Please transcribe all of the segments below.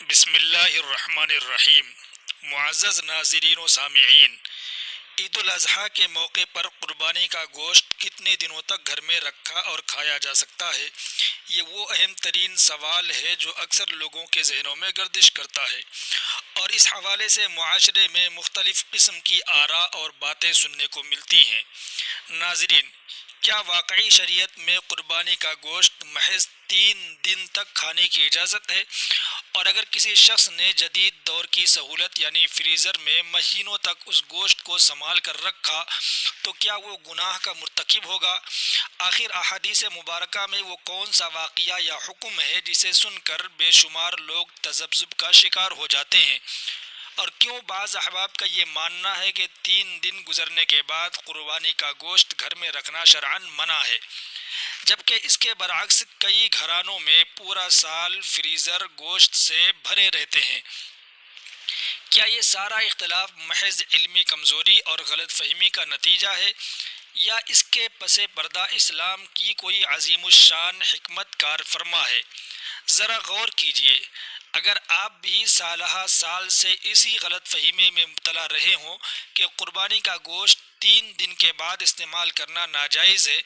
بسم اللہ الرحمن الرحیم۔ معزز ناظرین و سامعین، عید الاضحیٰ کے موقع پر قربانی کا گوشت کتنے دنوں تک گھر میں رکھا اور کھایا جا سکتا ہے؟ یہ وہ اہم ترین سوال ہے جو اکثر لوگوں کے ذہنوں میں گردش کرتا ہے، اور اس حوالے سے معاشرے میں مختلف قسم کی آراء اور باتیں سننے کو ملتی ہیں۔ ناظرین، کیا واقعی شریعت میں قربانی کا گوشت محض 3 دن تک کھانے کی اجازت ہے؟ اور اگر کسی شخص نے جدید دور کی سہولت یعنی فریزر میں مہینوں تک اس گوشت کو سنبھال کر رکھا تو کیا وہ گناہ کا مرتکب ہوگا؟ آخر احادیث مبارکہ میں وہ کون سا واقعہ یا حکم ہے جسے سن کر بے شمار لوگ تذبذب کا شکار ہو جاتے ہیں؟ اور کیوں بعض احباب کا یہ ماننا ہے کہ 3 دن گزرنے کے بعد قربانی کا گوشت گھر میں رکھنا شرعاً منع ہے، جبکہ اس کے برعکس کئی گھرانوں میں پورا سال فریزر گوشت سے بھرے رہتے ہیں؟ کیا یہ سارا اختلاف محض علمی کمزوری اور غلط فہمی کا نتیجہ ہے، یا اس کے پس پردہ اسلام کی کوئی عظیم الشان حکمت کار فرما ہے؟ ذرا غور کیجئے، اگر آپ بھی سالہ سال سے اسی غلط فہمی میں مبتلا رہے ہوں کہ قربانی کا گوشت 3 دن کے بعد استعمال کرنا ناجائز ہے،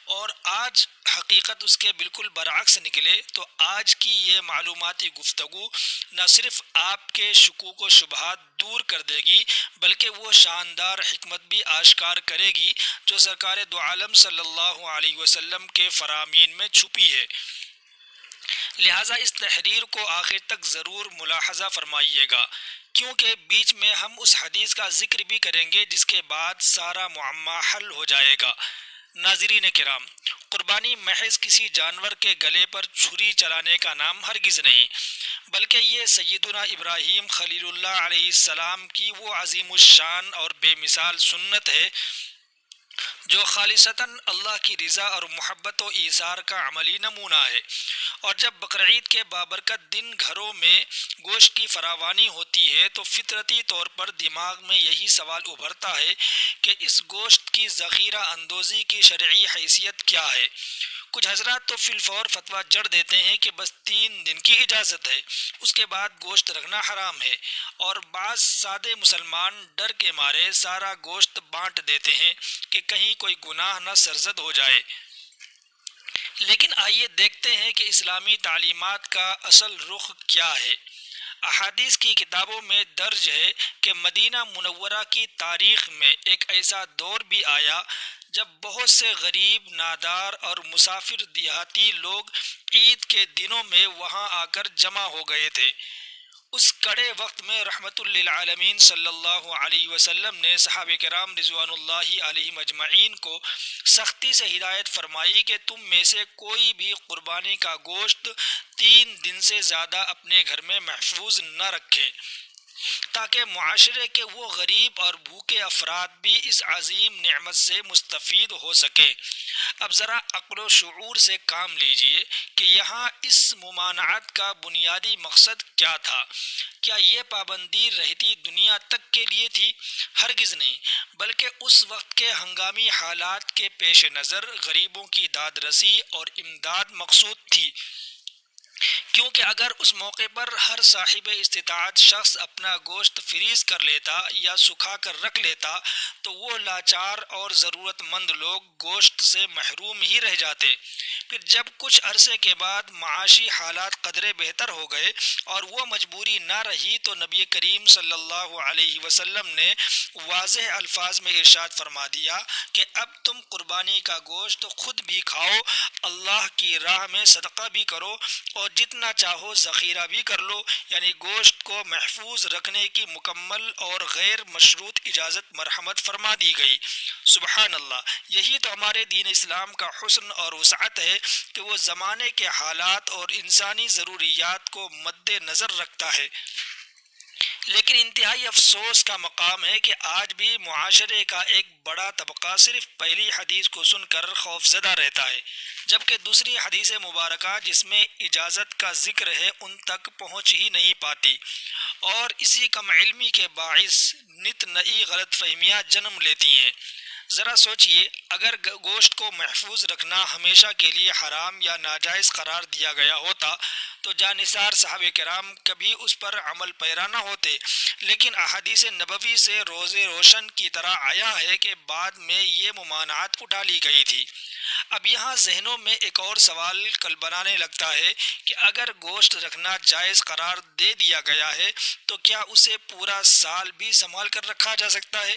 اور آج حقیقت اس کے بالکل برعکس نکلے، تو آج کی یہ معلوماتی گفتگو نہ صرف آپ کے شکوک و شبہات دور کر دے گی، بلکہ وہ شاندار حکمت بھی آشکار کرے گی جو سرکار دو عالم صلی اللہ علیہ وسلم کے فرامین میں چھپی ہے۔ لہٰذا اس تحریر کو آخر تک ضرور ملاحظہ فرمائیے گا، کیونکہ بیچ میں ہم اس حدیث کا ذکر بھی کریں گے جس کے بعد سارا معمہ حل ہو جائے گا۔ ناظرین کرام، قربانی محض کسی جانور کے گلے پر چھری چلانے کا نام ہرگز نہیں، بلکہ یہ سیدنا ابراہیم خلیل اللہ علیہ السلام کی وہ عظیم الشان اور بے مثال سنت ہے جو خالصتاً اللہ کی رضا اور محبت و ایثار کا عملی نمونہ ہے۔ اور جب بقرعید کے بابرکت دن گھروں میں گوشت کی فراوانی ہوتی ہے تو فطرتی طور پر دماغ میں یہی سوال ابھرتا ہے کہ اس گوشت کی ذخیرہ اندوزی کی شرعی حیثیت کیا ہے؟ کچھ حضرات تو فی الفور فتویٰ جڑ دیتے ہیں کہ بس 3 دن کی اجازت ہے، اس کے بعد گوشت رکھنا حرام ہے، اور بعض سادے مسلمان ڈر کے مارے سارا گوشت بانٹ دیتے ہیں کہ کہیں کوئی گناہ نہ سرزد ہو جائے۔ لیکن آئیے دیکھتے ہیں کہ اسلامی تعلیمات کا اصل رخ کیا ہے۔ احادیث کی کتابوں میں درج ہے کہ مدینہ منورہ کی تاریخ میں ایک ایسا دور بھی آیا جب بہت سے غریب، نادار اور مسافر دیہاتی لوگ عید کے دنوں میں وہاں آ کر جمع ہو گئے تھے۔ اس کڑے وقت میں رحمت للعالمین صلی اللہ علیہ وسلم نے صحابہ کرام رضوان اللہ علیہم اجمعین کو سختی سے ہدایت فرمائی کہ تم میں سے کوئی بھی قربانی کا گوشت 3 دن سے زیادہ اپنے گھر میں محفوظ نہ رکھے، تاکہ معاشرے کے وہ غریب اور بھوکے افراد بھی اس عظیم نعمت سے مستفید ہو سکیں۔ اب ذرا عقل و شعور سے کام لیجئے کہ یہاں اس ممانعت کا بنیادی مقصد کیا تھا؟ کیا یہ پابندی رہتی دنیا تک کے لیے تھی؟ ہرگز نہیں، بلکہ اس وقت کے ہنگامی حالات کے پیش نظر غریبوں کی داد رسی اور امداد مقصود تھی، کیونکہ اگر اس موقع پر ہر صاحب استطاعت شخص اپنا گوشت فریز کر لیتا یا سکھا کر رکھ لیتا تو وہ لاچار اور ضرورت مند لوگ گوشت سے محروم ہی رہ جاتے۔ پھر جب کچھ عرصے کے بعد معاشی حالات قدرے بہتر ہو گئے اور وہ مجبوری نہ رہی تو نبی کریم صلی اللہ علیہ وسلم نے واضح الفاظ میں ارشاد فرما دیا کہ اب تم قربانی کا گوشت خود بھی کھاؤ، اللہ کی راہ میں صدقہ بھی کرو، اور جتنا چاہو ذخیرہ بھی کر لو، یعنی گوشت کو محفوظ رکھنے کی مکمل اور غیر مشروط اجازت مرحمت فرما دی گئی۔ سبحان اللہ، یہی تو ہمارے دین اسلام کا حسن اور وسعت ہے کہ وہ زمانے کے حالات اور انسانی ضروریات کو مد نظر رکھتا ہے۔ لیکن انتہائی افسوس کا مقام ہے کہ آج بھی معاشرے کا ایک بڑا طبقہ صرف پہلی حدیث کو سن کر خوف زدہ رہتا ہے، جبکہ دوسری حدیث مبارکہ جس میں اجازت کا ذکر ہے ان تک پہنچ ہی نہیں پاتی، اور اسی کم علمی کے باعث نت نئی غلط فہمیاں جنم لیتی ہیں۔ ذرا سوچئے، اگر گوشت کو محفوظ رکھنا ہمیشہ کے لیے حرام یا ناجائز قرار دیا گیا ہوتا تو جانثار صحابہ کرام کبھی اس پر عمل پیرا نہ ہوتے، لیکن احادیث نبوی سے روز روشن کی طرح آیا ہے کہ بعد میں یہ ممانعت اٹھا لی گئی تھی۔ اب یہاں ذہنوں میں ایک اور سوال کل بنانے لگتا ہے کہ اگر گوشت رکھنا جائز قرار دے دیا گیا ہے تو کیا اسے پورا سال بھی سنبھال کر رکھا جا سکتا ہے؟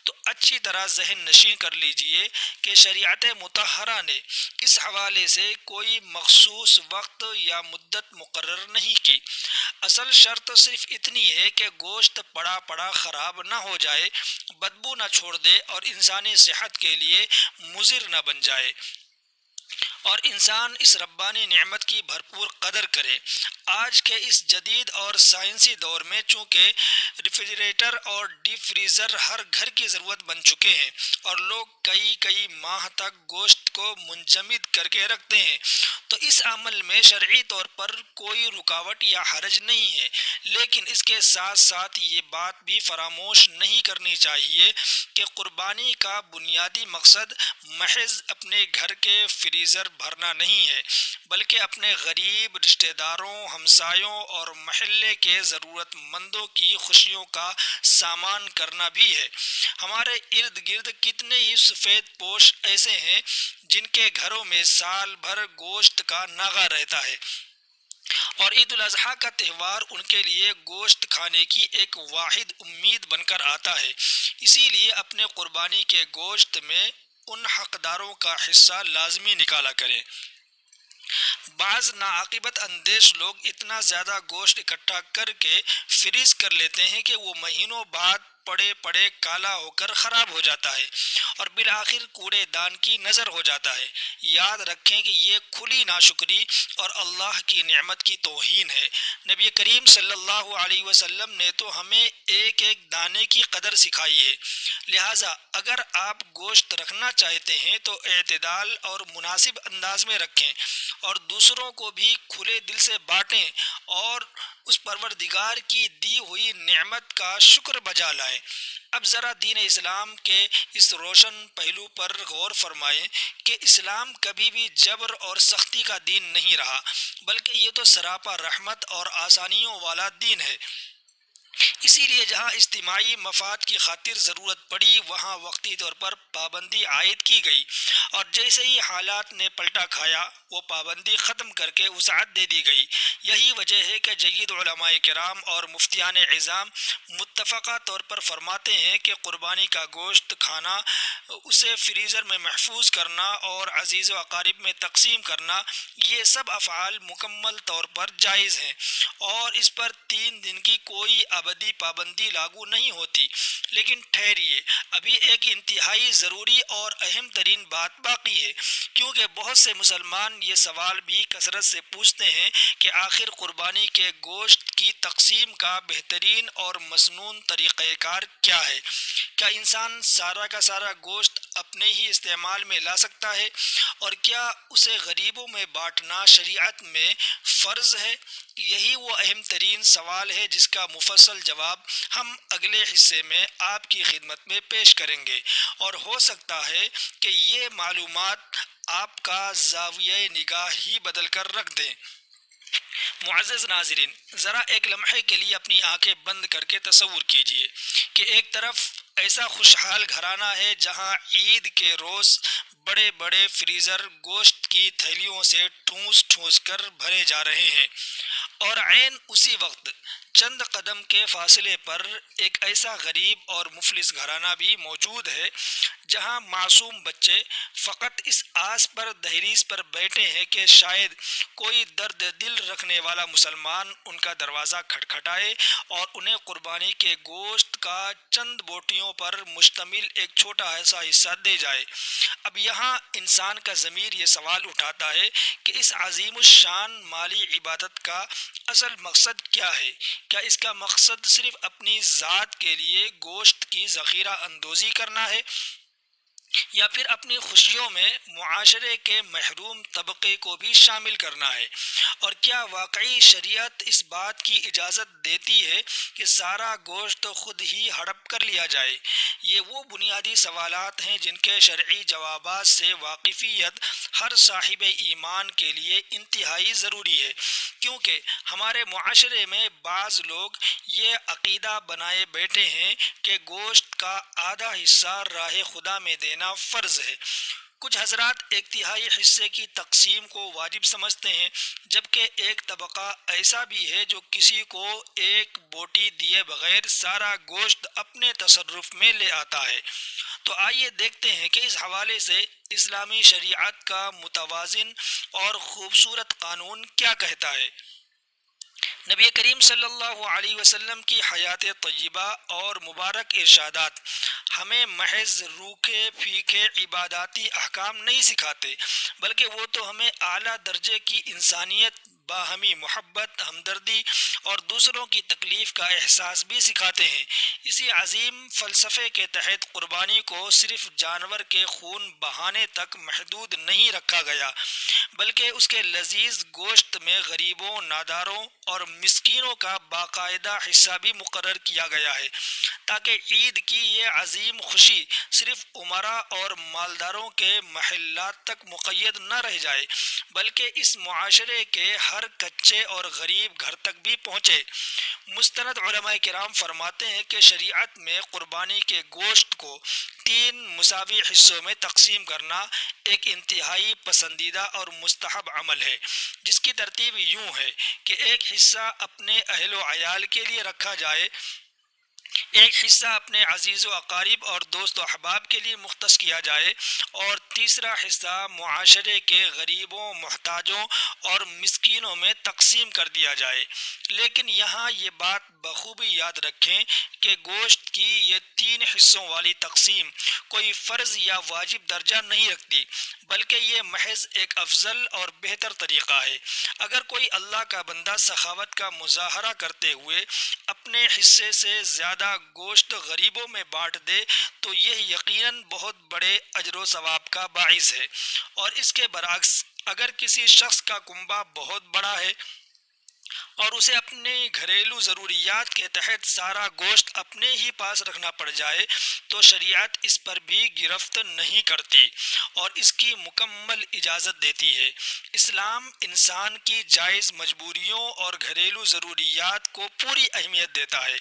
تو اچھی طرح ذہن نشین کر لیجئے کہ شریعت مطہرہ نے اس حوالے سے کوئی مخصوص وقت یا مدت مقرر نہیں کی۔ اصل شرط صرف اتنی ہے کہ گوشت پڑا پڑا خراب نہ ہو جائے، بدبو نہ چھوڑ دے اور انسانی صحت کے لیے مضر نہ بن جائے، اور انسان اس ربانی نعمت کی بھرپور قدر کرے۔ آج کے اس جدید اور سائنسی دور میں چونکہ ریفریجریٹر اور ڈیپ فریزر ہر گھر کی ضرورت بن چکے ہیں اور لوگ کئی ماہ تک گوشت کو منجمد کر کے رکھتے ہیں، تو اس عمل میں شرعی طور پر کوئی رکاوٹ یا حرج نہیں ہے، لیکن اس کے ساتھ ساتھ یہ بات بھی فراموش نہیں کرنی چاہیے کہ قربانی کا بنیادی مقصد محض اپنے گھر کے فریزر بھرنا نہیں ہے، بلکہ اپنے غریب رشتہ داروں، ہمسایوں اور محلے کے ضرورت مندوں کی خوشیوں کا سامان کرنا بھی ہے۔ ہمارے ارد گرد کتنے ہی سفید پوش ایسے ہیں جن کے گھروں میں سال بھر گوشت کا ناغہ رہتا ہے، اور عید الاضحیٰ کا تہوار ان کے لیے گوشت کھانے کی ایک واحد امید بن کر آتا ہے۔ اسی لیے اپنے قربانی کے گوشت میں ان حقداروں کا حصہ لازمی نکالا کریں۔ بعض ناعاقبت اندیش لوگ اتنا زیادہ گوشت اکٹھا کر کے فریز کر لیتے ہیں کہ وہ مہینوں بعد پڑے پڑے کالا ہو کر خراب ہو جاتا ہے اور بالآخر کوڑے دان کی نظر ہو جاتا ہے۔ یاد رکھیں کہ یہ کھلی ناشکری اور اللہ کی نعمت کی توہین ہے۔ نبی کریم صلی اللہ علیہ وسلم نے تو ہمیں ایک ایک دانے کی قدر سکھائی ہے، لہٰذا اگر آپ گوشت رکھنا چاہتے ہیں تو اعتدال اور مناسب انداز میں رکھیں اور دوسروں کو بھی کھلے دل سے بانٹیں اور اس پروردگار کی دی ہوئی نعمت کا شکر بجا لائیں۔ اب ذرا دین اسلام کے اس روشن پہلو پر غور فرمائیں کہ اسلام کبھی بھی جبر اور سختی کا دین نہیں رہا، بلکہ یہ تو سراپا رحمت اور آسانیوں والا دین ہے۔ اسی لیے جہاں اجتماعی مفاد کی خاطر ضرورت پڑی وہاں وقتی طور پر پابندی عائد کی گئی، اور جیسے ہی حالات نے پلٹا کھایا وہ پابندی ختم کر کے وسعت دے دی گئی۔ یہی وجہ ہے کہ جید علماء کرام اور مفتیان عظام متفقہ طور پر فرماتے ہیں کہ قربانی کا گوشت کھانا، اسے فریزر میں محفوظ کرنا اور عزیز و اقارب میں تقسیم کرنا، یہ سب افعال مکمل طور پر جائز ہیں اور اس پر 3 دن کی کوئی ابدی پابندی لاگو نہیں ہوتی۔ لیکن ٹھہریے، ابھی ایک انتہائی ضروری اور اہم ترین بات باقی ہے، کیونکہ بہت سے مسلمان یہ سوال بھی کثرت سے پوچھتے ہیں کہ آخر قربانی کے گوشت کی تقسیم کا بہترین اور مسنون طریقہ کار کیا ہے؟ کیا انسان سارا کا سارا گوشت اپنے ہی استعمال میں لا سکتا ہے، اور کیا اسے غریبوں میں بانٹنا شریعت میں فرض ہے؟ یہی وہ اہم ترین سوال ہے جس کا مفصل جواب ہم اگلے حصے میں آپ کی خدمت میں پیش کریں گے، اور ہو سکتا ہے کہ یہ معلومات آپ کا زاویہ نگاہ ہی بدل کر رکھ دیں۔ معزز ناظرین، ذرا ایک لمحے کے لیے اپنی آنکھیں بند کر کے تصور کیجئے کہ ایک طرف ایسا خوشحال گھرانہ ہے جہاں عید کے روز بڑے بڑے فریزر گوشت کی تھیلیوں سے ٹھوس ٹھوس کر بھرے جا رہے ہیں، اور عین اسی وقت چند قدم کے فاصلے پر ایک ایسا غریب اور مفلس گھرانہ بھی موجود ہے جہاں معصوم بچے فقط اس آس پر دہلیز پر بیٹھے ہیں کہ شاید کوئی درد دل رکھنے والا مسلمان ان کا دروازہ کھٹکھٹائے اور انہیں قربانی کے گوشت کا چند بوٹیوں پر مشتمل ایک چھوٹا ایسا حصہ دے جائے۔ اب یہاں انسان کا ضمیر یہ سوال اٹھاتا ہے کہ اس عظیم الشان مالی عبادت کا اصل مقصد کیا ہے؟ کیا اس کا مقصد صرف اپنی ذات کے لیے گوشت کی ذخیرہ اندوزی کرنا ہے، یا پھر اپنی خوشیوں میں معاشرے کے محروم طبقے کو بھی شامل کرنا ہے؟ اور کیا واقعی شریعت اس بات کی اجازت دیتی ہے کہ سارا گوشت خود ہی ہڑپ کر لیا جائے؟ یہ وہ بنیادی سوالات ہیں جن کے شرعی جوابات سے واقفیت ہر صاحب ایمان کے لیے انتہائی ضروری ہے، کیونکہ ہمارے معاشرے میں بعض لوگ یہ عقیدہ بنائے بیٹھے ہیں کہ گوشت کا آدھا حصہ راہ خدا میں دینا فرض ہے۔ کچھ حضرات ایک تہائی حصے کی تقسیم کو واجب سمجھتے ہیں، جبکہ ایک طبقہ ایسا بھی ہے جو کسی کو ایک بوٹی دیے بغیر سارا گوشت اپنے تصرف میں لے آتا ہے۔ تو آئیے دیکھتے ہیں کہ اس حوالے سے اسلامی شریعت کا متوازن اور خوبصورت قانون کیا کہتا ہے۔ نبی کریم صلی اللہ علیہ وسلم کی حیات طیبہ اور مبارک ارشادات ہمیں محض روکھے پھیکے عباداتی احکام نہیں سکھاتے، بلکہ وہ تو ہمیں اعلیٰ درجے کی انسانیت، باہمی محبت، ہمدردی اور دوسروں کی تکلیف کا احساس بھی سکھاتے ہیں۔ اسی عظیم فلسفے کے تحت قربانی کو صرف جانور کے خون بہانے تک محدود نہیں رکھا گیا، بلکہ اس کے لذیذ گوشت میں غریبوں، ناداروں اور مسکینوں کا باقاعدہ حصہ بھی مقرر کیا گیا ہے، تاکہ عید کی یہ عظیم خوشی صرف امراء اور مالداروں کے محلات تک مقید نہ رہ جائے، بلکہ اس معاشرے کے ہر کچے اور غریب گھر تک بھی پہنچے۔ مستند علماء کرام فرماتے ہیں کہ شریعت میں قربانی کے گوشت کو 3 مساوی حصوں میں تقسیم کرنا ایک انتہائی پسندیدہ اور مستحب عمل ہے، جس کی ترتیب یوں ہے کہ ایک حصہ اپنے اہل و عیال کے لیے رکھا جائے، ایک حصہ اپنے عزیز و اقارب اور دوست و احباب کے لیے مختص کیا جائے، اور تیسرا حصہ معاشرے کے غریبوں، محتاجوں اور مسکینوں میں تقسیم کر دیا جائے۔ لیکن یہاں یہ بات بخوبی یاد رکھیں کہ گوشت کی یہ 3 حصوں والی تقسیم کوئی فرض یا واجب درجہ نہیں رکھتی، بلکہ یہ محض ایک افضل اور بہتر طریقہ ہے۔ اگر کوئی اللہ کا بندہ سخاوت کا مظاہرہ کرتے ہوئے اپنے حصے سے زیادہ گوشت غریبوں میں بانٹ دے تو یہ یقیناً بہت بڑے اجر و ثواب کا باعث ہے، اور اس کے برعکس اگر کسی شخص کا کنبہ بہت بڑا ہے اور اسے اپنے گھریلو ضروریات کے تحت سارا گوشت اپنے ہی پاس رکھنا پڑ جائے تو شریعت اس پر بھی گرفت نہیں کرتی اور اس کی مکمل اجازت دیتی ہے۔ اسلام انسان کی جائز مجبوریوں اور گھریلو ضروریات کو پوری اہمیت دیتا ہے،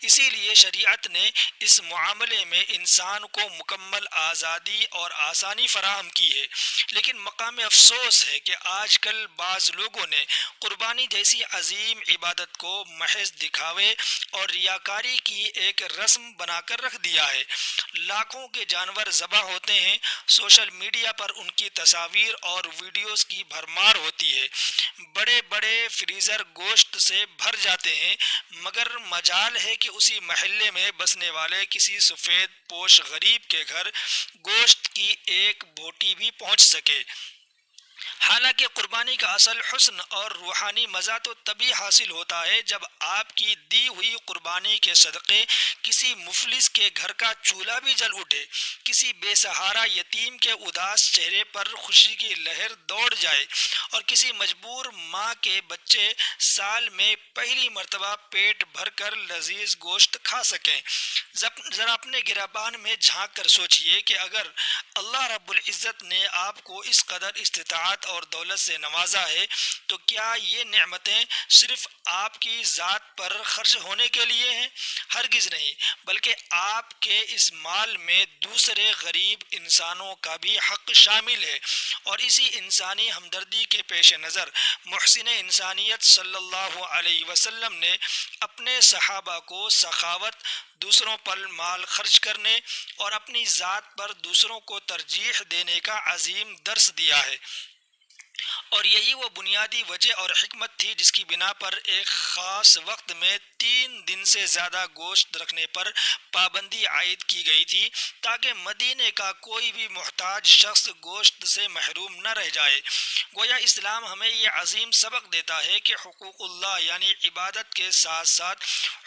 اسی لیے شریعت نے اس معاملے میں انسان کو مکمل آزادی اور آسانی فراہم کی ہے۔ لیکن مقام افسوس ہے کہ آج کل بعض لوگوں نے قربانی جیسی عظیم عبادت کو محض دکھاوے اور ریاکاری کی ایک رسم بنا کر رکھ دیا ہے۔ لاکھوں کے جانور ذبح ہوتے ہیں، سوشل میڈیا پر ان کی تصاویر اور ویڈیوز کی بھرمار ہوتی ہے، بڑے بڑے فریزر گوشت سے بھر جاتے ہیں، مگر مجال ہے کہ اسی محلے میں بسنے والے کسی سفید پوش غریب کے گھر گوشت کی ایک بوٹی بھی پہنچ سکے۔ حالانکہ قربانی کا اصل حسن اور روحانی مزہ تو تبھی حاصل ہوتا ہے جب آپ کی دی ہوئی قربانی کے صدقے کسی مفلس کے گھر کا چولہا بھی جل اٹھے، کسی بے سہارا یتیم کے اداس چہرے پر خوشی کی لہر دوڑ جائے، اور کسی مجبور ماں کے بچے سال میں پہلی مرتبہ پیٹ بھر کر لذیذ گوشت کھا سکیں۔ ذرا اپنے گریبان میں جھانک کر سوچئے کہ اگر اللہ رب العزت نے آپ کو اس قدر استطاعت اور دولت سے نوازا ہے تو کیا یہ نعمتیں صرف آپ کی ذات پر خرچ ہونے کے لیے ہیں؟ ہرگز نہیں، بلکہ آپ کے اس مال میں دوسرے غریب انسانوں کا بھی حق شامل ہے، اور اسی انسانی ہمدردی کے پیش نظر محسن انسانیت صلی اللہ علیہ وسلم نے اپنے صحابہ کو سخاوت، دوسروں پر مال خرچ کرنے اور اپنی ذات پر دوسروں کو ترجیح دینے کا عظیم درس دیا ہے۔ اور یہی وہ بنیادی وجہ اور حکمت تھی جس کی بنا پر ایک خاص وقت میں 3 دن سے زیادہ گوشت رکھنے پر پابندی عائد کی گئی تھی، تاکہ مدینے کا کوئی بھی محتاج شخص گوشت سے محروم نہ رہ جائے۔ گویا اسلام ہمیں یہ عظیم سبق دیتا ہے کہ حقوق اللہ یعنی عبادت کے ساتھ ساتھ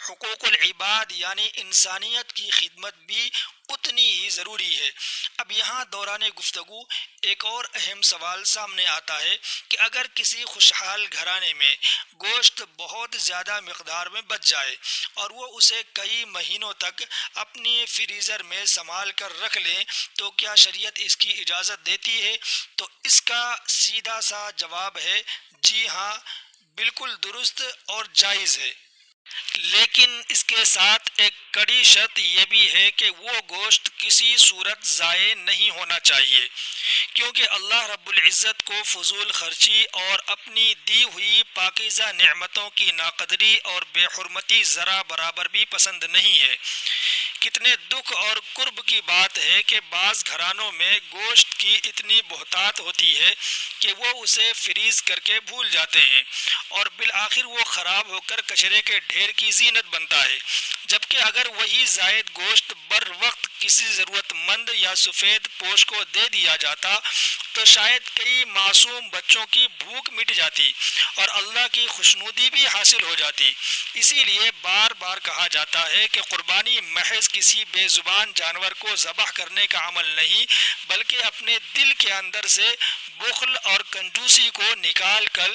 حقوق العباد یعنی انسانیت کی خدمت بھی اتنی ہی ضروری ہے۔ اب یہاں دوران گفتگو ایک اور اہم سوال سامنے آتا ہے کہ اگر کسی خوشحال گھرانے میں گوشت بہت زیادہ مقدار میں بچ جائے اور وہ اسے کئی مہینوں تک اپنی فریزر میں سنبھال کر رکھ لیں تو کیا شریعت اس کی اجازت دیتی ہے؟ تو اس کا سیدھا سا جواب ہے جی ہاں، بالکل درست اور جائز ہے۔ لیکن اس کے ساتھ ایک کڑی شرط یہ بھی ہے کہ وہ گوشت کسی صورت ضائع نہیں ہونا چاہیے، کیونکہ اللہ رب العزت کو فضول خرچی اور اپنی دی ہوئی پاکیزہ نعمتوں کی ناقدری اور بے حرمتی ذرا برابر بھی پسند نہیں ہے۔ کتنے دکھ اور کرب کی بات ہے کہ بعض گھرانوں میں گوشت کی اتنی بہتات ہوتی ہے کہ وہ اسے فریز کر کے بھول جاتے ہیں اور بالآخر وہ خراب ہو کر کچرے کے ڈھیر کی زینت بنتا ہے، جبکہ اگر وہی زائد گوشت بر وقت کسی ضرورت مند یا سفید پوش کو دے دیا جاتا تو شاید کئی معصوم بچوں کی بھوک مٹ جاتی اور اللہ کی خوشنودی بھی حاصل ہو جاتی۔ اسی لیے بار بار کہا جاتا ہے کہ قربانی محض کسی بے زبان جانور کو ذبح کرنے کا عمل نہیں، بلکہ اپنے دل کے اندر سے بخل اور کنجوسی کو نکال کر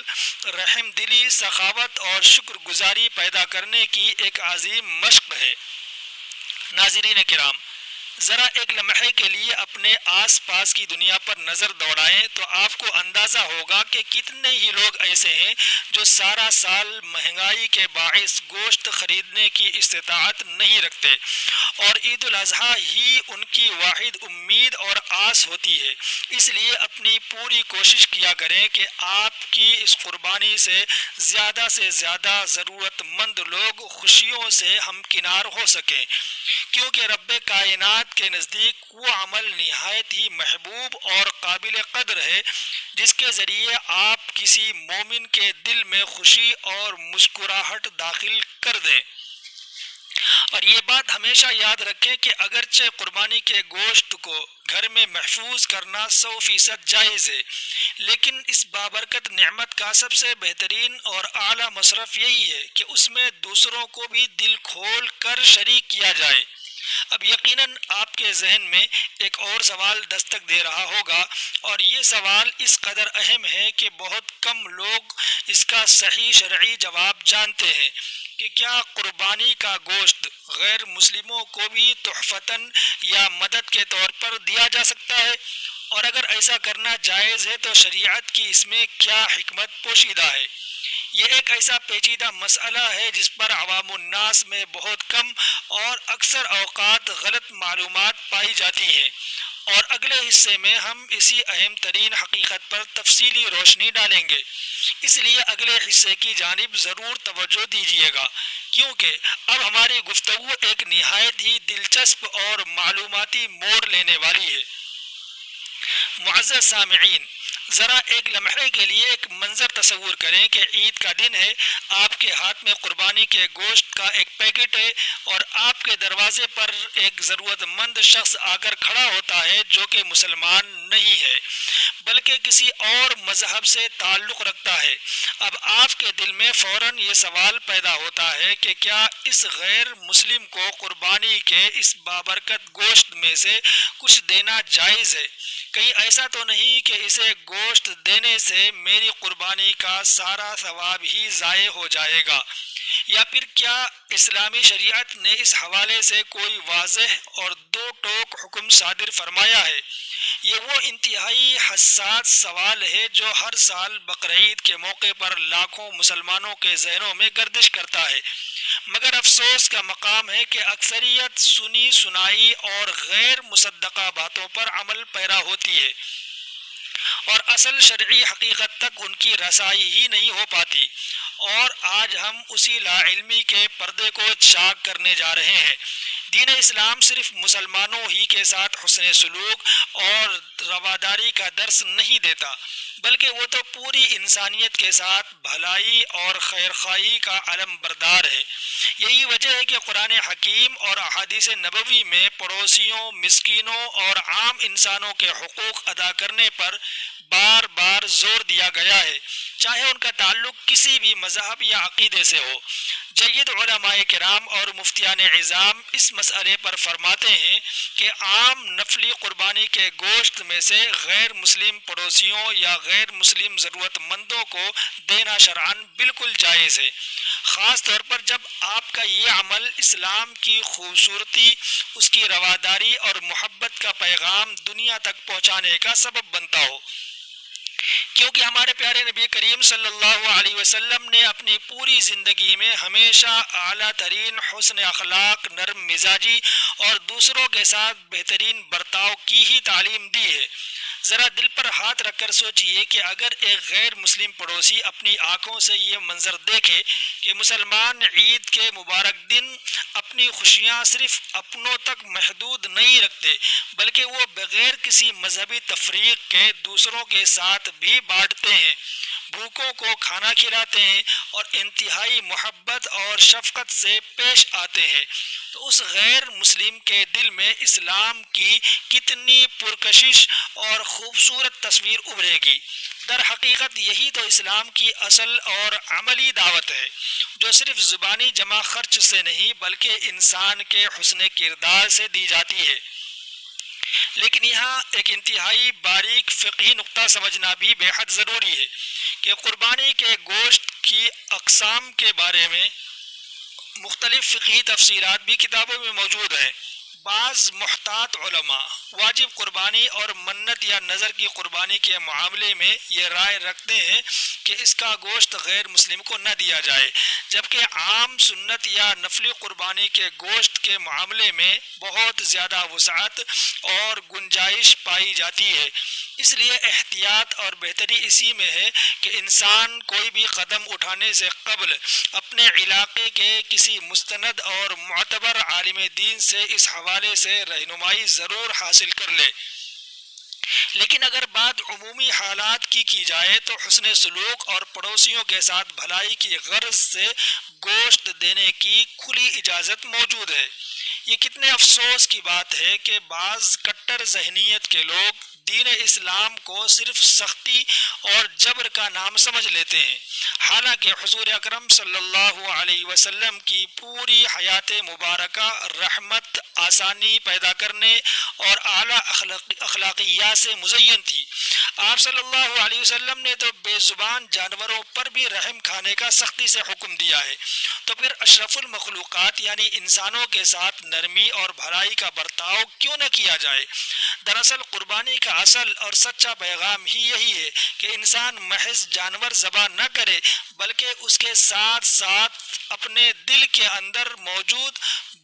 رحم دلی، سخاوت اور شکر گزاری پیدا کرنے کی ایک عظیم مشق ہے۔ ناظرین کرام، ذرا ایک لمحے کے لیے اپنے آس پاس کی دنیا پر نظر دوڑائیں تو آپ کو اندازہ ہوگا کہ کتنے ہی لوگ ایسے ہیں جو سارا سال مہنگائی کے باعث گوشت خریدنے کی استطاعت نہیں رکھتے اور عید الاضحیٰ ہی ان کی واحد امید اور آس ہوتی ہے۔ اس لیے اپنی پوری کوشش کیا کریں کہ آپ کی اس قربانی سے زیادہ ضرورت مند لوگ خوشیوں سے ہمکنار ہو سکیں، کیونکہ رب کائنات کے نزدیک وہ عمل نہایت ہی محبوب اور قابل قدر ہے جس کے ذریعے آپ کسی مومن کے دل میں خوشی اور مسکراہٹ داخل کر دیں۔ اور یہ بات ہمیشہ یاد رکھیں کہ اگرچہ قربانی کے گوشت کو گھر میں محفوظ کرنا 100% جائز ہے، لیکن اس بابرکت نعمت کا سب سے بہترین اور اعلیٰ مصرف یہی ہے کہ اس میں دوسروں کو بھی دل کھول کر شریک کیا جائے۔ اب یقیناً آپ کے ذہن میں ایک اور سوال دستک دے رہا ہوگا، اور یہ سوال اس قدر اہم ہے کہ بہت کم لوگ اس کا صحیح شرعی جواب جانتے ہیں کہ کیا قربانی کا گوشت غیر مسلموں کو بھی تحفتاً یا مدد کے طور پر دیا جا سکتا ہے؟ اور اگر ایسا کرنا جائز ہے تو شریعت کی اس میں کیا حکمت پوشیدہ ہے؟ یہ ایک ایسا پیچیدہ مسئلہ ہے جس پر عوام الناس میں بہت کم اور اکثر اوقات غلط معلومات پائی جاتی ہیں، اور اگلے حصے میں ہم اسی اہم ترین حقیقت پر تفصیلی روشنی ڈالیں گے۔ اس لیے اگلے حصے کی جانب ضرور توجہ دیجیے گا، کیونکہ اب ہماری گفتگو ایک نہایت ہی دلچسپ اور معلوماتی موڑ لینے والی ہے۔ معزز سامعین، ذرا ایک لمحے کے لیے ایک منظر تصور کریں کہ عید کا دن ہے، آپ کے ہاتھ میں قربانی کے گوشت کا ایک پیکٹ ہے اور آپ کے دروازے پر ایک ضرورت مند شخص آ کر کھڑا ہوتا ہے جو کہ مسلمان نہیں ہے بلکہ کسی اور مذہب سے تعلق رکھتا ہے۔ اب آپ کے دل میں فوراً یہ سوال پیدا ہوتا ہے کہ کیا اس غیر مسلم کو قربانی کے اس بابرکت گوشت میں سے کچھ دینا جائز ہے؟ کہیں ایسا تو نہیں کہ اسے گوشت دینے سے میری قربانی کا سارا ثواب ہی ضائع ہو جائے گا؟ یا پھر کیا اسلامی شریعت نے اس حوالے سے کوئی واضح اور دو ٹوک حکم صادر فرمایا ہے؟ یہ وہ انتہائی حساس سوال ہے جو ہر سال بقرعید کے موقع پر لاکھوں مسلمانوں کے ذہنوں میں گردش کرتا ہے، مگر افسوس کا مقام ہے کہ اکثریت سنی سنائی اور غیر مصدقہ باتوں پر عمل پیرا ہوتی ہے اور اصل شرعی حقیقت تک ان کی رسائی ہی نہیں ہو پاتی، اور آج ہم اسی لا علمی کے پردے کو چاک کرنے جا رہے ہیں۔ دین اسلام صرف مسلمانوں ہی کے ساتھ حسن سلوک اور رواداری کا درس نہیں دیتا، بلکہ وہ تو پوری انسانیت کے ساتھ بھلائی اور خیرخواہی کا علم بردار ہے۔ یہی وجہ ہے کہ قرآن حکیم اور احادیث نبوی میں پڑوسیوں، مسکینوں اور عام انسانوں کے حقوق ادا کرنے پر بار بار زور دیا گیا ہے، چاہے ان کا تعلق کسی بھی مذہب یا عقیدے سے ہو۔ جید علماء کرام اور مفتیان عظام اس مسئلے پر فرماتے ہیں کہ عام نفلی قربانی کے گوشت میں سے غیر مسلم پڑوسیوں یا غیر مسلم ضرورت مندوں کو دینا شرعاً بالکل جائز ہے، خاص طور پر جب آپ کا یہ عمل اسلام کی خوبصورتی، اس کی رواداری اور محبت کا پیغام دنیا تک پہنچانے کا سبب بنتا ہو، کیونکہ ہمارے پیارے نبی کریم صلی اللہ علیہ وسلم نے اپنی پوری زندگی میں ہمیشہ اعلیٰ ترین حسن اخلاق، نرم مزاجی اور دوسروں کے ساتھ بہترین برتاؤ کی ہی تعلیم دی ہے۔ ذرا دل پر ہاتھ رکھ کر سوچئے کہ اگر ایک غیر مسلم پڑوسی اپنی آنکھوں سے یہ منظر دیکھے کہ مسلمان عید کے مبارک دن اپنی خوشیاں صرف اپنوں تک محدود نہیں رکھتے، بلکہ وہ بغیر کسی مذہبی تفریق کے دوسروں کے ساتھ بھی بانٹتے ہیں، بھوکوں کو کھانا کھلاتے ہیں اور انتہائی محبت اور شفقت سے پیش آتے ہیں، تو اس غیر مسلم کے دل میں اسلام کی کتنی پرکشش اور خوبصورت تصویر ابھرے گی۔ در حقیقت یہی تو اسلام کی اصل اور عملی دعوت ہے، جو صرف زبانی جمع خرچ سے نہیں بلکہ انسان کے حسن کردار سے دی جاتی ہے۔ لیکن یہاں ایک انتہائی باریک فقہی نقطہ سمجھنا بھی بے حد ضروری ہے کہ قربانی کے گوشت کی اقسام کے بارے میں مختلف فقہی تفسیرات بھی کتابوں میں موجود ہیں۔ بعض محتاط علماء واجب قربانی اور منت یا نظر کی قربانی کے معاملے میں یہ رائے رکھتے ہیں کہ اس کا گوشت غیر مسلم کو نہ دیا جائے، جبکہ عام سنت یا نفلی قربانی کے گوشت کے معاملے میں بہت زیادہ وسعت اور گنجائش پائی جاتی ہے۔ اس لیے احتیاط اور بہتری اسی میں ہے کہ انسان کوئی بھی قدم اٹھانے سے قبل اپنے علاقے کے کسی مستند اور معتبر عالم دین سے اس حوالے سے رہنمائی ضرور حاصل کر لے۔ لیکن اگر بات عمومی حالات کی جائے تو حسن سلوک اور پڑوسیوں کے ساتھ بھلائی کی غرض سے گوشت دینے کی کھلی اجازت موجود ہے۔ یہ کتنے افسوس کی بات ہے کہ بعض کٹر ذہنیت کے لوگ دین اسلام کو صرف سختی اور جبر کا نام سمجھ لیتے ہیں، حالانکہ حضور اکرم صلی اللہ علیہ وسلم کی پوری حیات مبارکہ رحمت، آسانی پیدا کرنے اور اعلیٰ اخلاقیات سے مزین تھی۔ آپ صلی اللہ علیہ وسلم نے تو بے زبان جانوروں پر بھی رحم کھانے کا سختی سے حکم دیا ہے، تو پھر اشرف المخلوقات یعنی انسانوں کے ساتھ نرمی اور بھلائی کا برتاؤ کیوں نہ کیا جائے؟ دراصل قربانی کا اصل اور سچا پیغام ہی یہی ہے کہ انسان محض جانور ذبح نہ کرے بلکہ اس کے ساتھ ساتھ اپنے دل کے اندر موجود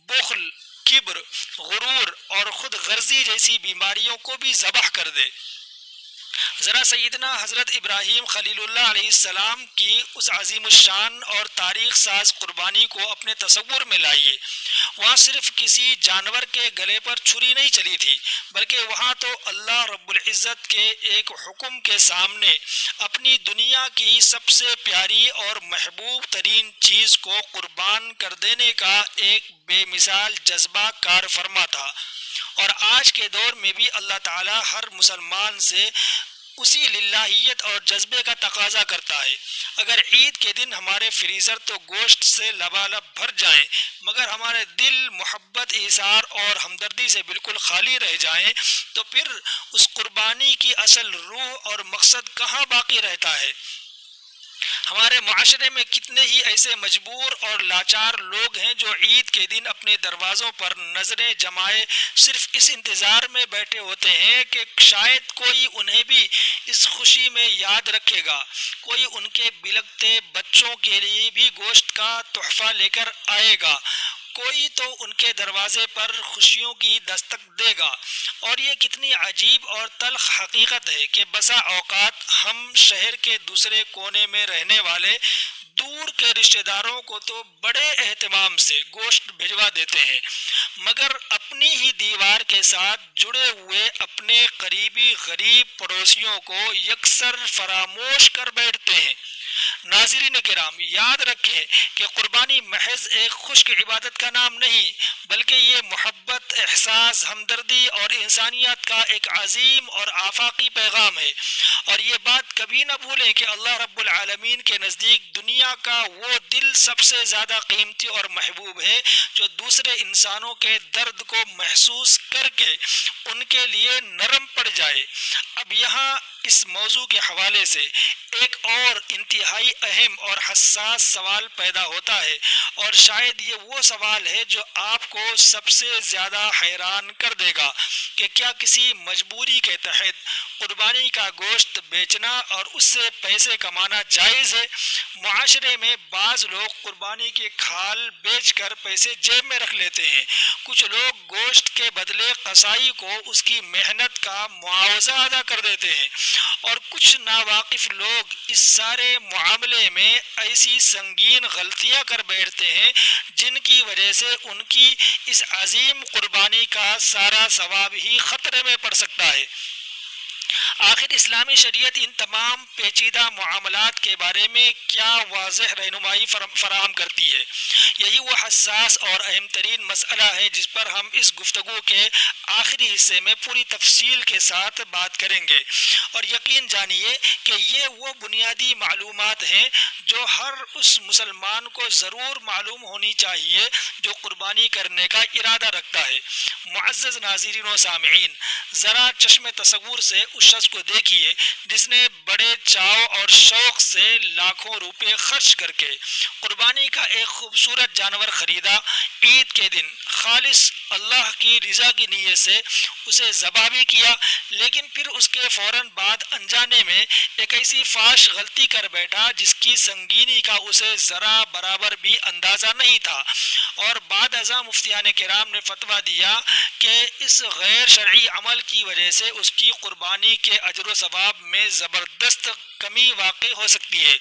بخل، کبر، غرور اور خود غرضی جیسی بیماریوں کو بھی ذبح کر دے۔ ذرا سیدنا حضرت ابراہیم خلیل اللہ علیہ السلام کی اس عظیم الشان اور تاریخ ساز قربانی کو اپنے تصور میں لائیے۔ وہاں صرف کسی جانور کے گلے پر چھری نہیں چلی تھی، بلکہ وہاں تو اللہ رب العزت کے ایک حکم کے سامنے اپنی دنیا کی سب سے پیاری اور محبوب ترین چیز کو قربان کر دینے کا ایک بے مثال جذبہ کار فرما تھا۔ اور آج کے دور میں بھی اللہ تعالی ہر مسلمان سے اسی للہیت اور جذبے کا تقاضا کرتا ہے۔ اگر عید کے دن ہمارے فریزر تو گوشت سے لبالب بھر جائیں مگر ہمارے دل محبت، ایثار اور ہمدردی سے بالکل خالی رہ جائیں تو پھر اس قربانی کی اصل روح اور مقصد کہاں باقی رہتا ہے؟ ہمارے معاشرے میں کتنے ہی ایسے مجبور اور لاچار لوگ ہیں جو عید کے دن اپنے دروازوں پر نظریں جمائے صرف اس انتظار میں بیٹھے ہوتے ہیں کہ شاید کوئی انہیں بھی اس خوشی میں یاد رکھے گا، کوئی ان کے بلکتے بچوں کے لیے بھی گوشت کا تحفہ لے کر آئے گا، کوئی تو ان کے دروازے پر خوشیوں کی دستک دے گا۔ اور یہ کتنی عجیب اور تلخ حقیقت ہے کہ بسا اوقات ہم شہر کے دوسرے کونے میں رہنے والے دور کے رشتہ داروں کو تو بڑے اہتمام سے گوشت بھجوا دیتے ہیں، مگر اپنی ہی دیوار کے ساتھ جڑے ہوئے اپنے قریبی غریب پڑوسیوں کو یکسر فراموش کر بیٹھتے ہیں۔ ناظرین کرام، یاد رکھیں کہ قربانی محض ایک خشک عبادت کا نام نہیں، بلکہ یہ محبت، احساس، ہمدردی اور انسانیت کا ایک عظیم اور آفاقی پیغام ہے۔ اور یہ بات کبھی نہ بھولیں کہ اللہ رب العالمین کے نزدیک دنیا کا وہ دل سب سے زیادہ قیمتی اور محبوب ہے جو دوسرے انسانوں کے درد کو محسوس کر کے ان کے لیے نرم پڑ جائے۔ اب یہاں اس موضوع کے حوالے سے ایک اور انتہائی اہم اور حساس سوال پیدا ہوتا ہے، اور شاید یہ وہ سوال ہے جو آپ کو سب سے زیادہ حیران کر دے گا کہ کیا کسی مجبوری کے تحت قربانی کا گوشت بیچنا اور اس سے پیسے کمانا جائز ہے؟ معاشرے میں بعض لوگ قربانی کی کھال بیچ کر پیسے جیب میں رکھ لیتے ہیں، کچھ لوگ گوشت کے بدلے قصائی کو اس کی محنت کا معاوضہ ادا کر دیتے ہیں، اور کچھ ناواقف لوگ اس سارے معاملے میں ایسی سنگین غلطیاں کر بیٹھتے ہیں جن کی وجہ سے ان کی اس عظیم قربانی کا سارا ثواب ہی خطرے میں پڑ سکتا ہے۔ آخر اسلامی شریعت ان تمام پیچیدہ معاملات کے بارے میں کیا واضح رہنمائی فراہم کرتی ہے؟ یہی وہ حساس اور اہم ترین مسئلہ ہے جس پر ہم اس گفتگو کے آخری حصے میں پوری تفصیل کے ساتھ بات کریں گے، اور یقین جانیے کہ یہ وہ بنیادی معلومات ہیں جو ہر اس مسلمان کو ضرور معلوم ہونی چاہیے جو قربانی کرنے کا ارادہ رکھتا ہے۔ معزز ناظرین و سامعین، ذرا چشم تصور سے اس شخص کو دیکھیے جس نے بڑے چاو اور شوق سے لاکھوں روپے خرچ کر کے قربانی کا ایک خوبصورت جانور خریدا، عید کے دن خالص اللہ کی رضا کی نیت سے اسے ذبح بھی کیا، لیکن پھر اس کے فوراً بعد انجانے میں ایک ایسی فاش غلطی کر بیٹھا جس کی سنگینی کا اسے ذرا برابر بھی اندازہ نہیں تھا، اور بعد ازاں مفتیان کرام نے فتویٰ دیا کہ اس غیر شرعی عمل کی وجہ سے اس کی قربانی کے اجر و ثواب میں زبردست کمی واقع ہو سکتی ہے۔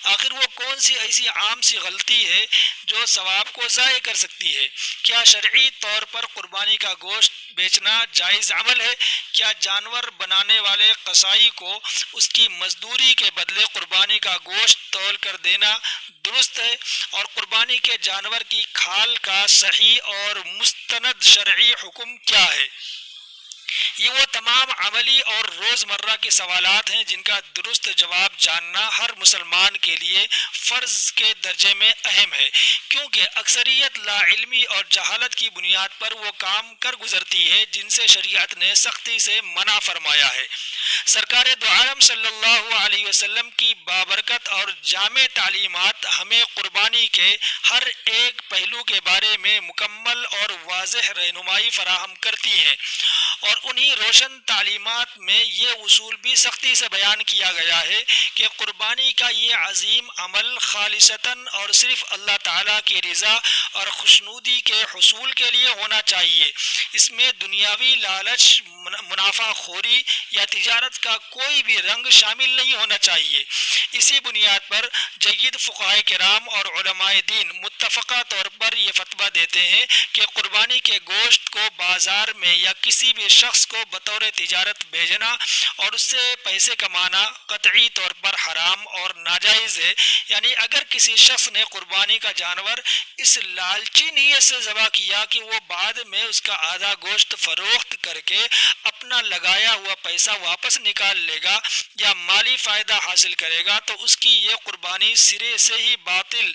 آخر وہ کون سی ایسی عام سی غلطی ہے جو ثواب کو ضائع کر سکتی ہے؟ کیا شرعی طور پر قربانی کا گوشت بیچنا جائز عمل ہے؟ کیا جانور بنانے والے قصائی کو اس کی مزدوری کے بدلے قربانی کا گوشت تول کر دینا درست ہے؟ اور قربانی کے جانور کی کھال کا صحیح اور مستند شرعی حکم کیا ہے؟ یہ وہ تمام عملی اور روزمرہ کے سوالات ہیں جن کا درست جواب جاننا ہر مسلمان کے لیے فرض کے درجے میں اہم ہے، کیونکہ اکثریت لا علمی اور جہالت کی بنیاد پر وہ کام کر گزرتی ہے جن سے شریعت نے سختی سے منع فرمایا ہے۔ سرکار دو عالم صلی اللہ علیہ وسلم کی بابرکت اور جامع تعلیمات ہمیں قربانی کے ہر ایک پہلو کے بارے میں مکمل اور واضح رہنمائی فراہم کرتی ہیں، اور انہی روشن تعلیمات میں یہ اصول بھی سختی سے بیان کیا گیا ہے کہ قربانی کا یہ عظیم عمل خالصتاً اور صرف اللہ تعالیٰ کی رضا اور خوشنودی کے حصول کے لیے ہونا چاہیے۔ اس میں دنیاوی لالچ، منافع خوری یا تجارت کا کوئی بھی رنگ شامل نہیں ہونا چاہیے۔ اسی بنیاد پر جید فقہائے کرام اور علماء دین متفقہ طور پر یہ فتویٰ دیتے ہیں کہ قربانی کے گوشت کو بازار میں یا کسی بھی شخص کو بطور تجارت بھیجنا اور اس سے پیسے کمانا قطعی طور پر حرام اور ناجائز ہے۔ یعنی اگر کسی شخص نے قربانی کا جانور اس لالچی نیت سے ذبح کیا کہ وہ بعد میں اس کا آدھا گوشت فروخت کر کے اپنا لگایا ہوا پیسہ واپس نکال لے گا یا مالی فائدہ حاصل کرے گا، تو اس کی یہ قربانی سرے سے ہی باطل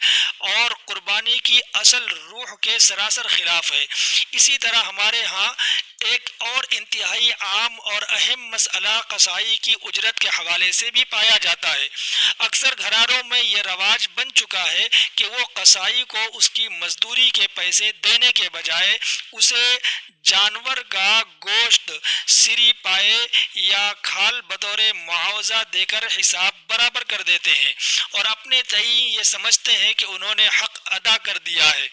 اور قربانی کی اصل روح کے سراسر خلاف ہے۔ اسی طرح ہمارے ہاں ایک اور انتہائی عام اور اہم مسئلہ قصائی کی اجرت کے حوالے سے بھی پایا جاتا ہے۔ اکثر گھرانوں میں یہ رواج بن چکا ہے کہ وہ قصائی کو اس کی مزدوری کے پیسے دینے کے بجائے اسے جانور کا گوشت سری پائے یا کھال بطور معاوضہ دے کر حساب برابر کر دیتے ہیں، اور اپنے تئیں یہ سمجھتے ہیں کہ انہوں نے حق ادا کر دیا ہے۔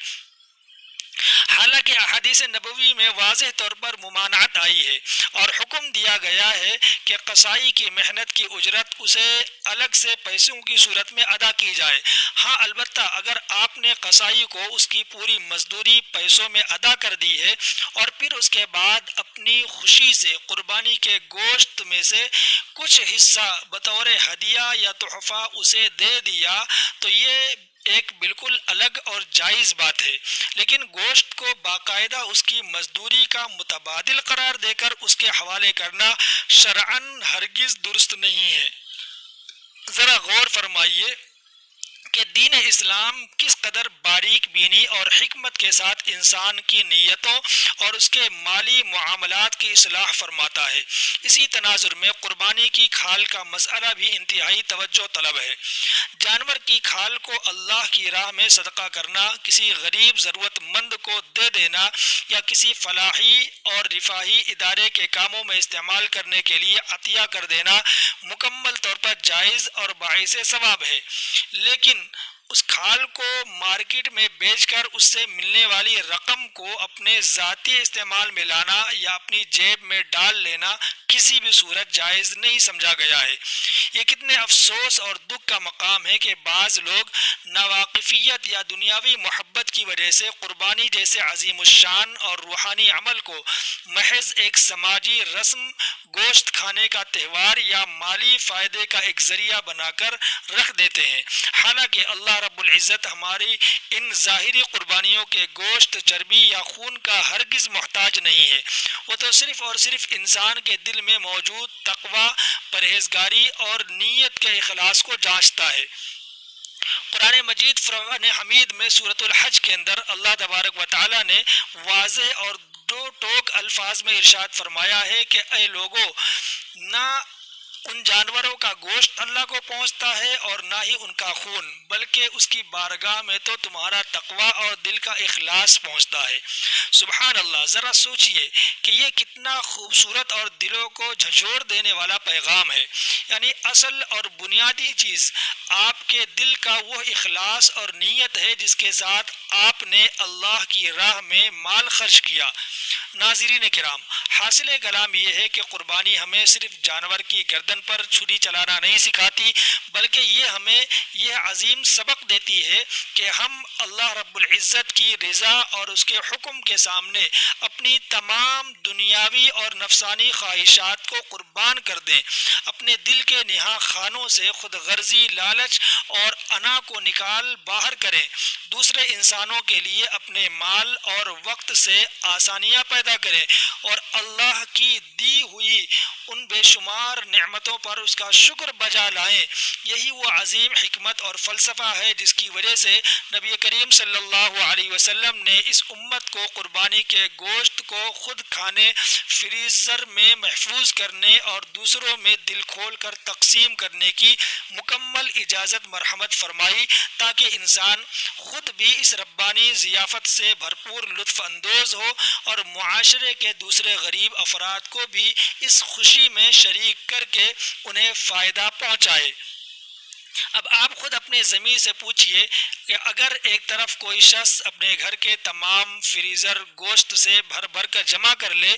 حالانکہ احادیث نبوی میں واضح طور پر ممانعت آئی ہے اور حکم دیا گیا ہے کہ قصائی کی محنت کی اجرت اسے الگ سے پیسوں کی صورت میں ادا کی جائے۔ ہاں البتہ اگر آپ نے قصائی کو اس کی پوری مزدوری پیسوں میں ادا کر دی ہے اور پھر اس کے بعد اپنی خوشی سے قربانی کے گوشت میں سے کچھ حصہ بطور ہدیہ یا تحفہ اسے دے دیا تو یہ ایک بالکل الگ اور جائز بات ہے، لیکن گوشت کو باقاعدہ اس کی مزدوری کا متبادل قرار دے کر اس کے حوالے کرنا شرعاً ہرگز درست نہیں ہے۔ ذرا غور فرمائیے کہ دین اسلام کس قدر باریک بینی اور حکمت کے ساتھ انسان کی نیتوں اور اس کے مالی معاملات کی اصلاح فرماتا ہے۔ اسی تناظر میں قربانی کی کھال کا مسئلہ بھی انتہائی توجہ طلب ہے۔ جانور کی کھال کو اللہ کی راہ میں صدقہ کرنا، کسی غریب ضرورت مند کو دے دینا یا کسی فلاحی اور رفاہی ادارے کے کاموں میں استعمال کرنے کے لیے عطیہ کر دینا مکمل طور پر جائز اور باعث ثواب ہے، لیکن اس کھال کو مارکیٹ میں بیچ کر اس سے ملنے والی رقم کو اپنے ذاتی استعمال میں لانا یا اپنی جیب میں ڈال لینا کسی بھی صورت جائز نہیں سمجھا گیا ہے۔ یہ کتنے افسوس اور دکھ کا مقام ہے کہ بعض لوگ ناواقفیت یا دنیاوی محبت کی وجہ سے قربانی جیسے عظیم الشان اور روحانی عمل کو محض ایک سماجی رسم، گوشت کھانے کا تہوار یا مالی فائدے کا ایک ذریعہ بنا کر رکھ دیتے ہیں، حالانکہ اللہ رب العزت ہماری ان ظاہری قربانیوں کے گوشت، چربی یا خون کا ہرگز محتاج نہیں ہے۔ وہ تو صرف اور صرف انسان کے دل میں موجود تقوی، پرہیزگاری اور نیت کے اخلاص کو جانچتا ہے۔ قرآن مجید فرقان حمید میں سورۃ الحج کے اندر اللہ تبارک و تعالی نے واضح اور دو ٹوک الفاظ میں ارشاد فرمایا ہے کہ اے لوگو، نہ ان جانوروں کا گوشت اللہ کو پہنچتا ہے اور نہ ہی ان کا خون، بلکہ اس کی بارگاہ میں تو تمہارا تقوی اور دل کا اخلاص پہنچتا ہے۔ سبحان اللہ، ذرا سوچئے کہ یہ کتنا خوبصورت اور دلوں کو جھنجھوڑ دینے والا پیغام ہے۔ یعنی اصل اور بنیادی چیز آپ کے دل کا وہ اخلاص اور نیت ہے جس کے ساتھ آپ نے اللہ کی راہ میں مال خرچ کیا۔ ناظرین کرام، حاصل کلام یہ ہے کہ قربانی ہمیں صرف جانور کی گردن پر چھری چلانا نہیں سکھاتی، بلکہ یہ ہمیں یہ عظیم سبق دیتی ہے کہ ہم اللہ رب العزت کی رضا اور اس کے حکم کے سامنے اپنی تمام دنیاوی اور نفسانی خواہشات کو قربان کر دیں، اپنے دل کے نہا خانوں سے خود غرضی، لالچ اور انا کو نکال باہر کریں، دوسرے انسانوں کے لیے اپنے مال اور وقت سے آسانیاں پیدا کریں اور اللہ کی دی ہوئی ان بے شمار نعمتوں پر اس کا شکر بجا لائیں۔ یہی وہ عظیم حکمت اور فلسفہ ہے جس کی وجہ سے نبی کریم صلی اللہ علیہ وسلم نے اس امت کو قربانی کے گوشت کو خود کھانے، فریزر میں محفوظ کرنے اور دوسروں میں دل کھول کر تقسیم کرنے کی مکمل اجازت مرحمت فرمائی، تاکہ انسان خود بھی اس ربانی ضیافت سے بھرپور لطف اندوز ہو اور معاشرے کے دوسرے غریب افراد کو بھی اس خوشی میں شریک کر کے انہیں فائدہ پہنچائے۔ اب آپ خود اپنے ضمیر سے پوچھئے کہ اگر ایک طرف کوئی شخص اپنے گھر کے تمام فریزر گوشت سے بھر بھر کر جمع کر لے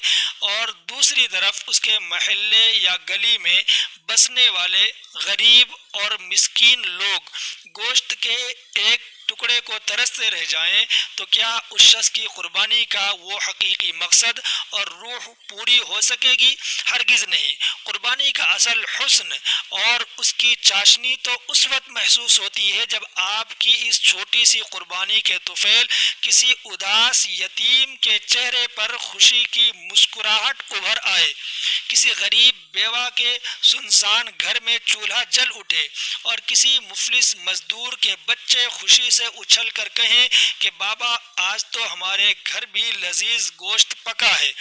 اور دوسری طرف اس کے محلے یا گلی میں بسنے والے غریب اور مسکین لوگ گوشت کے ایک ٹکڑے کو ترستے رہ جائیں، تو کیا اس شخص کی قربانی کا وہ حقیقی مقصد اور روح پوری ہو سکے گی؟ ہرگز نہیں۔ قربانی کا اصل حسن اور اس کی چاشنی تو اس وقت محسوس ہوتی ہے جب آپ کی اس چھوٹی سی قربانی کے طفیل کسی اداس یتیم کے چہرے پر خوشی کی مسکراہٹ ابھر آئے، کسی غریب بیوہ کے سنسان گھر میں چولہا جل اٹھے اور کسی مفلس مزدور کے بچے خوشی سے اچھل کر کہیں کہ بابا آج تو ہمارے گھر بھی لذیذ گوشت پکا ہے۔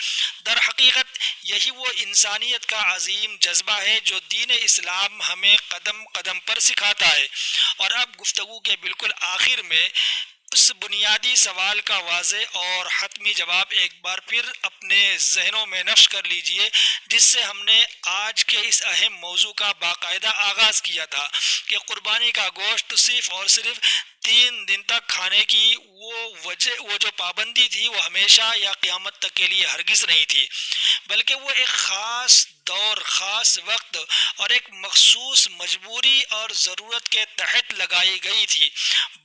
در حقیقت یہی وہ انسانیت کا عظیم جذبہ ہے جو دین اسلام ہمیں قدم قدم پر سکھاتا ہے۔ اور اب گفتگو کے بالکل آخر میں اس بنیادی سوال کا واضح اور حتمی جواب ایک بار پھر اپنے ذہنوں میں نقش کر لیجئے، جس سے ہم نے آج کے اس اہم موضوع کا باقاعدہ آغاز کیا تھا کہ قربانی کا گوشت صرف اور صرف 3 دن تک کھانے کی وہ جو پابندی تھی وہ ہمیشہ یا قیامت تک کے لیے ہرگز نہیں تھی، بلکہ وہ ایک خاص دور، خاص وقت اور ایک مخصوص مجبوری اور ضرورت کے تحت لگائی گئی تھی۔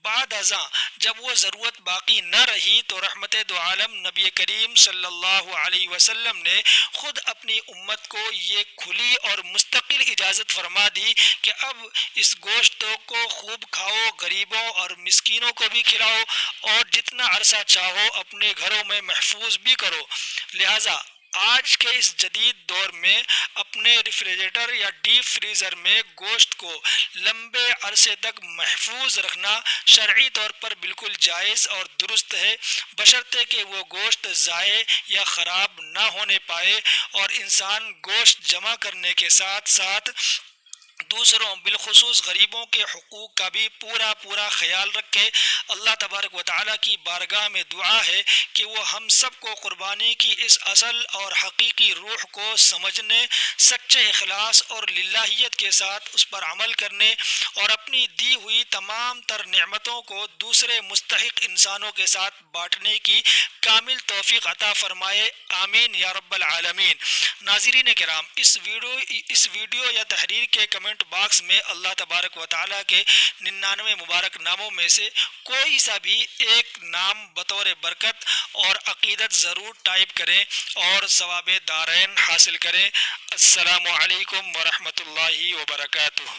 بعد ازاں جب وہ ضرورت باقی نہ رہی تو رحمت دو عالم نبی کریم صلی اللہ علیہ وسلم نے خود اپنی امت کو یہ کھلی اور مستقل اجازت فرما دی کہ اب اس گوشت کو خوب کھاؤ، غریبوں اور مسکینوں کو بھی کھلاؤ اور جتنا عرصہ چاہو اپنے گھروں میں محفوظ بھی کرو۔ لہٰذا آج کے اس جدید دور میں اپنے ریفریجریٹر یا ڈیپ فریزر میں گوشت کو لمبے عرصے تک محفوظ رکھنا شرعی طور پر بالکل جائز اور درست ہے، بشرطے کہ وہ گوشت ضائع یا خراب نہ ہونے پائے، اور انسان گوشت جمع کرنے کے ساتھ ساتھ دوسروں بالخصوص غریبوں کے حقوق کا بھی پورا خیال رکھے۔ اللہ تبارک و تعالیٰ کی بارگاہ میں دعا ہے کہ وہ ہم سب کو قربانی کی اس اصل اور حقیقی روح کو سمجھنے، سچے اخلاص اور للہیت کے ساتھ اس پر عمل کرنے اور اپنی دی ہوئی تمام تر نعمتوں کو دوسرے مستحق انسانوں کے ساتھ بانٹنے کی کامل توفیق عطا فرمائے، آمین یا رب العالمین۔ ناظرین کرام، اس ویڈیو یا تحریر کے کمنٹ باکس میں اللہ تبارک و تعالیٰ کے 99 مبارک ناموں میں سے کوئی سا بھی ایک نام بطور برکت اور عقیدت ضرور ٹائپ کریں اور ثواب دارین حاصل کریں۔ السلام علیکم ورحمۃ اللہ وبرکاتہ۔